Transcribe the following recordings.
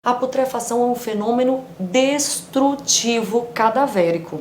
A putrefação é um fenômeno destrutivo cadavérico.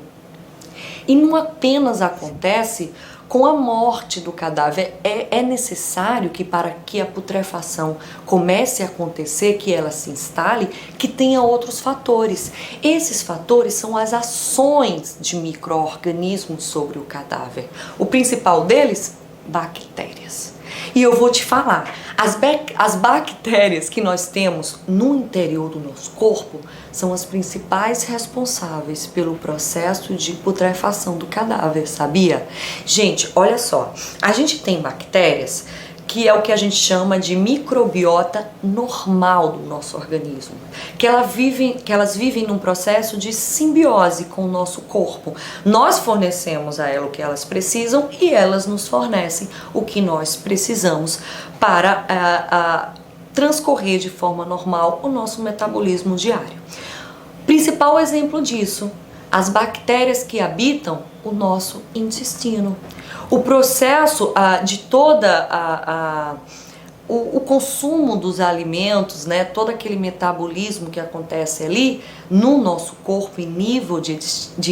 E não apenas acontece com a morte do cadáver, é necessário que para que a putrefação comece a acontecer, que ela se instale, que tenha outros fatores. Esses fatores são as ações de micro-organismos sobre o cadáver. O principal deles, bactérias. E eu vou te falar, as bactérias que nós temos no interior do nosso corpo são as principais responsáveis pelo processo de putrefação do cadáver, sabia? Gente, olha só, a gente tem bactérias que é o que a gente chama de microbiota normal do nosso organismo, que elas vivem num processo de simbiose com o nosso corpo. Nós fornecemos a ela o que elas precisam e elas nos fornecem o que nós precisamos para transcorrer de forma normal o nosso metabolismo diário. Principal exemplo disso, as bactérias que habitam o nosso intestino. O processo de o consumo dos alimentos, né, todo aquele metabolismo que acontece ali no nosso corpo em nível de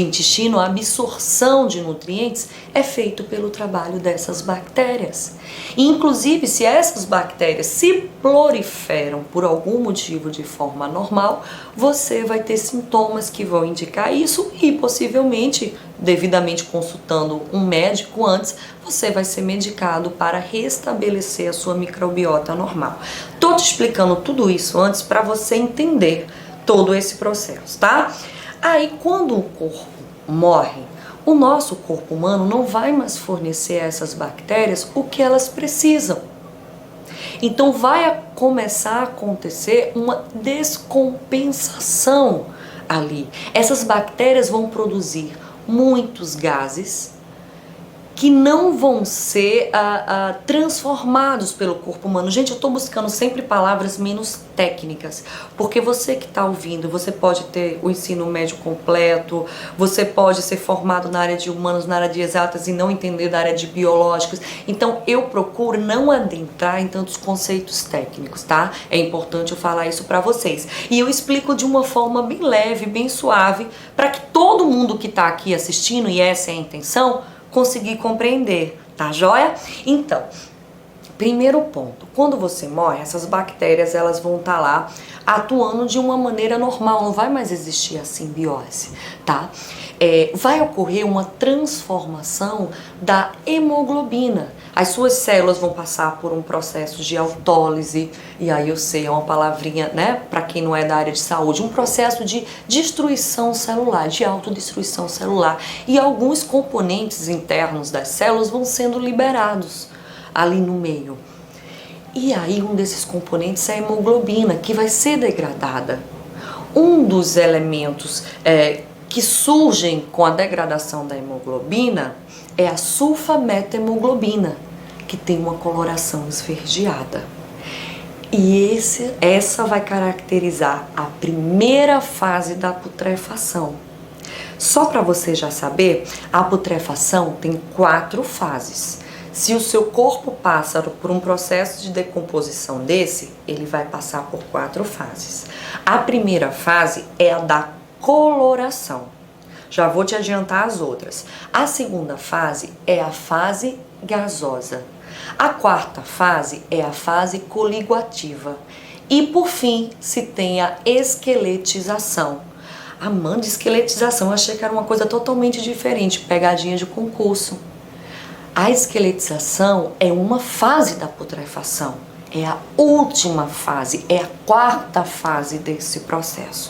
intestino, a absorção de nutrientes é feito pelo trabalho dessas bactérias. E, inclusive, se essas bactérias se proliferam por algum motivo de forma normal, você vai ter sintomas que vão indicar isso e possivelmente, devidamente consultando um médico antes, você vai ser medicado para restabelecer a sua microbiota normal. Tô te explicando tudo isso antes para você entender todo esse processo, tá? Aí, quando o corpo morre, o nosso corpo humano não vai mais fornecer a essas bactérias o que elas precisam. Então vai começar a acontecer uma descompensação ali. Essas bactérias vão produzir muitos gases que não vão ser transformados pelo corpo humano. Gente, eu estou buscando sempre palavras menos técnicas, porque você que está ouvindo, você pode ter o ensino médio completo, você pode ser formado na área de humanos, na área de exatas e não entender da área de biológicas. Então, eu procuro não adentrar em tantos conceitos técnicos, tá? É importante eu falar isso para vocês. E eu explico de uma forma bem leve, bem suave, para que todo mundo que está aqui assistindo, e essa é a intenção, conseguir compreender, tá joia? Então, primeiro ponto, quando você morre, essas bactérias elas vão estar lá atuando de uma maneira normal, não vai mais existir a simbiose, tá? Vai ocorrer uma transformação da hemoglobina. As suas células vão passar por um processo de autólise, e aí eu sei, é uma palavrinha, né, para quem não é da área de saúde, um processo de destruição celular, de autodestruição celular, e alguns componentes internos das células vão sendo liberados ali no meio. E aí um desses componentes é a hemoglobina, que vai ser degradada. Um dos elementos que surgem com a degradação da hemoglobina é a sulfa-meta-hemoglobina, que tem uma coloração esverdeada. E essa vai caracterizar a primeira fase da putrefação. Só para você já saber, a putrefação tem 4 fases. Se o seu corpo passa por um processo de decomposição desse, ele vai passar por 4 fases. A primeira fase é a da coloração. Já vou te adiantar as outras. A segunda fase é a fase gasosa. A quarta fase é a fase coliguativa. E por fim, se tem a esqueletização. Amanda, esqueletização, eu achei que era uma coisa totalmente diferente, pegadinha de concurso. A esqueletização é uma fase da putrefação. É a última fase, é a quarta fase desse processo.